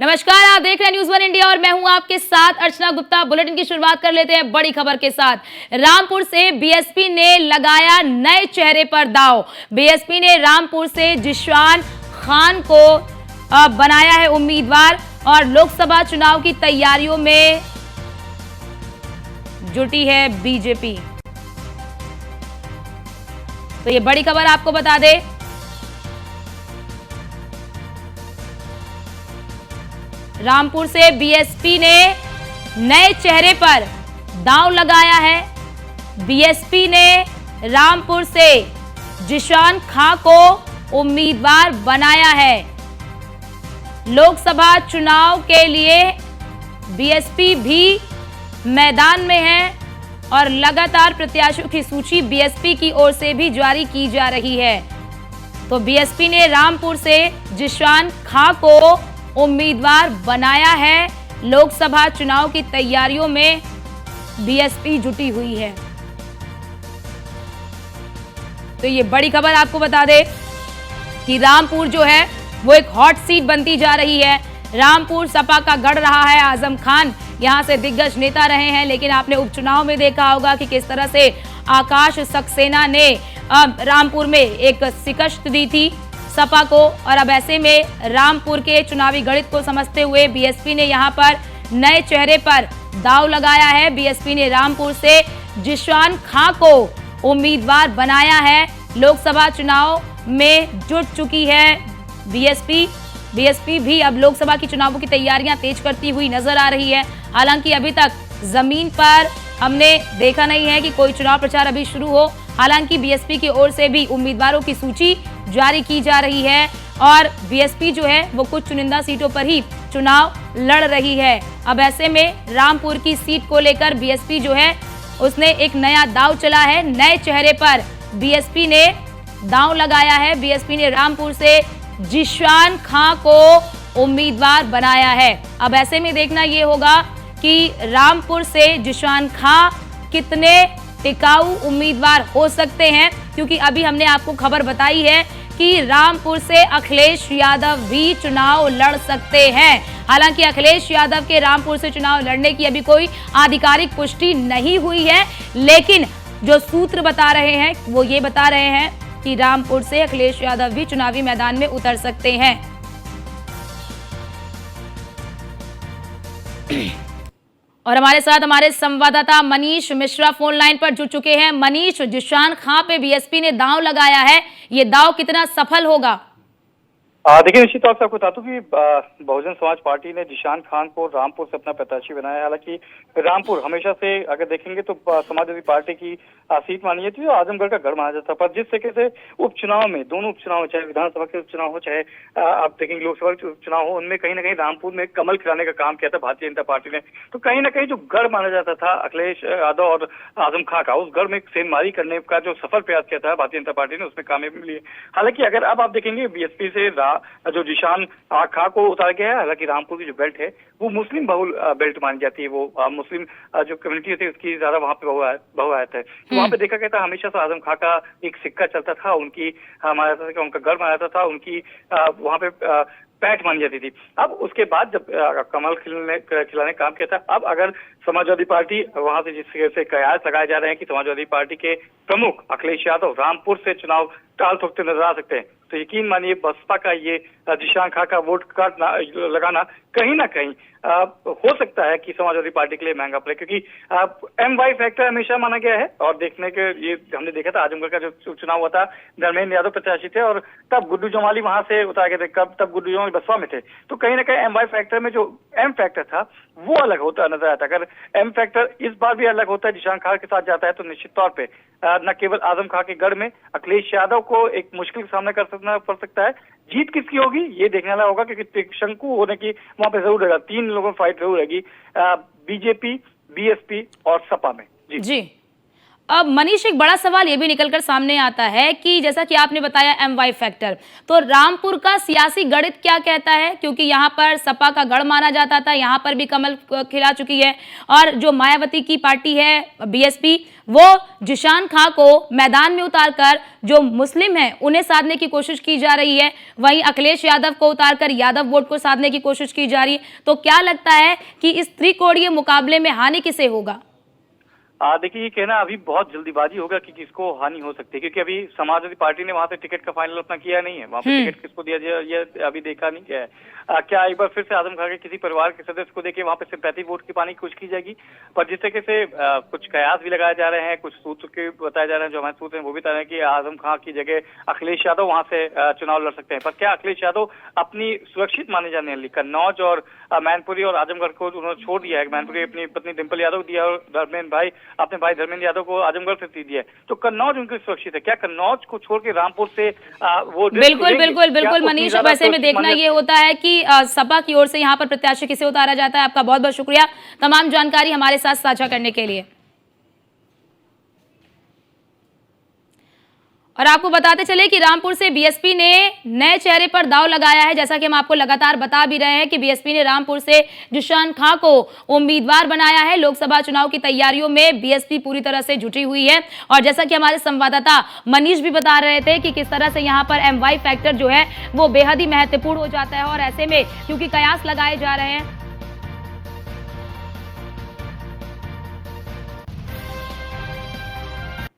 नमस्कार, आप देख रहे हैं न्यूज़ वन इंडिया और मैं हूं आपके साथ अर्चना गुप्ता। बुलेटिन की शुरुआत कर लेते हैं बड़ी खबर के साथ। रामपुर से बीएसपी ने लगाया नए चेहरे पर दांव। बीएसपी ने रामपुर से जिशान खान को बनाया है उम्मीदवार और लोकसभा चुनाव की तैयारियों में जुटी है बीजेपी। तो ये बड़ी खबर आपको बता दें, रामपुर से बीएसपी ने नए चेहरे पर दांव लगाया है। बीएसपी ने रामपुर से जिशान खां को उम्मीदवार बनाया है। लोकसभा चुनाव के लिए बीएसपी भी मैदान में है और लगातार प्रत्याशियों की सूची बीएसपी की ओर से भी जारी की जा रही है। तो बीएसपी ने रामपुर से जिशान खां को उम्मीदवार बनाया है। लोकसभा चुनाव की तैयारियों में बीएसपी जुटी हुई है। तो ये बड़ी खबर आपको बता दें कि रामपुर जो है वो एक हॉट सीट बनती जा रही है। रामपुर सपा का गढ़ रहा है। आजम खान यहां से दिग्गज नेता रहे हैं, लेकिन आपने उपचुनाव में देखा होगा कि किस तरह से आकाश सक्सेना ने रामपुर में एक शिकस्त दी थी सपा को। और अब ऐसे में रामपुर के चुनावी गणित को समझते हुए बीएसपी ने यहां पर नए चेहरे पर दांव लगाया है। बीएसपी ने रामपुर से जिशान खां को उम्मीदवार बनाया है। लोकसभा चुनाव में जुट चुकी है बीएसपी भी अब लोकसभा की चुनावों की तैयारियां तेज करती हुई नजर आ रही है। हालांकि अभी तक जमीन पर हमने देखा नहीं है कि कोई चुनाव प्रचार अभी शुरू हो। हालांकि बीएसपी की ओर से भी उम्मीदवारों की सूची जारी की जा रही है और बीएसपी जो है वो कुछ चुनिंदा सीटों पर ही चुनाव लड़ रही है। अब ऐसे में रामपुर की सीट को लेकर बीएसपी जो है उसने एक नया दांव चला है। नए चेहरे पर बीएसपी ने दांव लगाया है। बीएसपी ने रामपुर से जिशान खां को उम्मीदवार बनाया है। अब ऐसे में देखना ये होगा कि रामपुर से जिशान खां कितने टिकाऊ उम्मीदवार हो सकते हैं, क्योंकि अभी हमने आपको खबर बताई है कि रामपुर से अखिलेश यादव भी चुनाव लड़ सकते हैं। हालांकि अखिलेश यादव के रामपुर से चुनाव लड़ने की अभी कोई आधिकारिक पुष्टि नहीं हुई है, लेकिन जो सूत्र बता रहे हैं वो ये बता रहे हैं कि रामपुर से अखिलेश यादव भी चुनावी मैदान में उतर सकते हैं। और हमारे साथ हमारे संवाददाता मनीष मिश्रा फोन लाइन पर जुड़ चुके हैं। मनीष, जिशान खां पे बीएसपी ने दांव लगाया है, ये दांव कितना सफल होगा? देखिए, निश्चित तौर से आपको बता दूं कि बहुजन समाज पार्टी ने जिशान खान को रामपुर से अपना प्रत्याशी बनाया है। हालांकि रामपुर हमेशा से अगर देखेंगे तो समाजवादी पार्टी की सीट मानी जाती है, जो आजमगढ़ का गढ़ माना जाता है। पर जिस तरीके से उपचुनाव में, दोनों उपचुनाव, चाहे विधानसभा के उपचुनाव हो चाहे आप देखेंगे लोकसभा के उपचुनाव हो, उनमें कहीं ना कहीं रामपुर में कमल खिलाने का काम किया था भारतीय जनता पार्टी ने। तो कहीं ना कहीं जो गढ़ माना जाता था अखिलेश यादव और आजम खां का, उस गढ़ में सेंधमारी करने का जो सफल प्रयास किया था भारतीय जनता पार्टी ने, उसमें कामयाबी मिली है। हालांकि अगर अब आप देखेंगे बीएसपी से जो जिशान खां को उतारा गया है, हालांकि रामपुर की जो बेल्ट है वो मुस्लिम बहुल बेल्ट मानी जाती है। वो मुस्लिम जो कम्युनिटी होती है उसकी ज्यादा वहाँ पे बहुआयत है। तो वहाँ पे देखा गया था हमेशा से आजम खां का एक सिक्का चलता था, उनकी माना जाता था, उनका गढ़ माना जाता था, उनकी वहाँ पे पैठ मानी जाती थी। अब उसके बाद जब कमल खिलाने काम किया था, अब अगर समाजवादी पार्टी वहां से जिस तरह से कयास लगाए जा रहे हैं कि समाजवादी पार्टी के प्रमुख अखिलेश यादव रामपुर से चुनाव टाल ठोकते नजर आ सकते हैं, तो यकीन मानिए बसपा का ये जिशान खां का वोट कार्ड लगाना कहीं ना कहीं हो सकता है कि समाजवादी पार्टी के लिए महंगा पड़े, क्योंकि एमवाई फैक्टर हमेशा माना गया है। और देखने के ये हमने देखा था आजमगढ़ का जो चुनाव हुआ था, धर्मेंद्र यादव प्रत्याशी थे और तब गुड्डू जमाली वहां से उतारे गए थे। तब गुड्डू जमाली बसपा में थे। तो कहीं ना कहीं एमवाई फैक्टर में जो एम फैक्टर था वो अलग होता नजर आता। अगर एम फैक्टर इस बार भी अलग होता है, जिशान खां के साथ जाता है, तो निश्चित तौर पे न केवल आजम खां के गढ़ में अखिलेश यादव को एक मुश्किल का सामना करना पड़ सकता है। जीत किसकी होगी ये देखने वाला होगा, क्योंकि शंकु होने की वहां पे जरूर रहेगा। 3 लोगों में फाइट जरूर रहेगी, बीजेपी, बीएसपी और सपा में। जी अब मनीष, एक बड़ा सवाल ये भी निकलकर सामने आता है कि जैसा कि आपने बताया MY फैक्टर, तो रामपुर का सियासी गणित क्या कहता है? क्योंकि यहाँ पर सपा का गढ़ माना जाता था, यहाँ पर भी कमल खिला चुकी है, और जो मायावती की पार्टी है BSP, वो जिशान खां को मैदान में उतारकर जो मुस्लिम हैं उन्हें साधने की कोशिश की जा रही है, वहीं अखिलेश यादव को उतारकर यादव वोट को साधने की कोशिश की जा रही है। तो क्या लगता है कि इस त्रिकोणीय मुकाबले में हानि किसे होगा? देखिए, ये कहना अभी बहुत जल्दीबाजी होगा कि किसको हानि हो सकती है, क्योंकि अभी समाजवादी पार्टी ने वहां पे टिकट का फाइनल अपना किया नहीं है। वहां पे टिकट किसको दिया जाए ये अभी देखा नहीं गया है। क्या एक बार फिर से आजम खां के किसी परिवार के सदस्य को देके वहां पे सिंपैथी वोट की पाने की कोशिश की जाएगी? पर जिस तरीके से कुछ कयास भी लगाए जा रहे हैं, कुछ सूत्र के बताए जा रहे हैं, जो हमारे सूत्र हैं वो भी बता रहे हैं कि आजम खां की जगह अखिलेश यादव वहां से चुनाव लड़ सकते हैं। पर क्या अखिलेश यादव अपनी सुरक्षित माने जाने वाली कन्नौज और मैनपुरी और आजमगढ़ को उन्होंने छोड़ दिया है? मैनपुरी अपनी पत्नी डिंपल यादव दिया और अपने भाई धर्मेंद्र यादव को आजमगढ़ से दी है, तो कन्नौज उनकी सुरक्षित है? क्या कन्नौज को छोड़ के रामपुर से वो बिल्कुल मनीष, वैसे में देखना ये होता है कि सपा की ओर से यहाँ पर प्रत्याशी किसे उतारा जाता है। आपका बहुत बहुत शुक्रिया तमाम जानकारी हमारे साथ साझा करने के लिए। और आपको बताते चले कि रामपुर से BSP ने नए चेहरे पर दांव लगाया है। जैसा कि हम आपको लगातार बता भी रहे हैं कि BSP ने रामपुर से जिशान खां को उम्मीदवार बनाया है। लोकसभा चुनाव की तैयारियों में BSP पूरी तरह से जुटी हुई है, और जैसा कि हमारे संवाददाता मनीष भी बता रहे थे कि किस तरह से यहाँ पर MY फैक्टर जो है वो बेहद ही महत्वपूर्ण हो जाता है। और ऐसे में क्योंकि कयास लगाए जा रहे हैं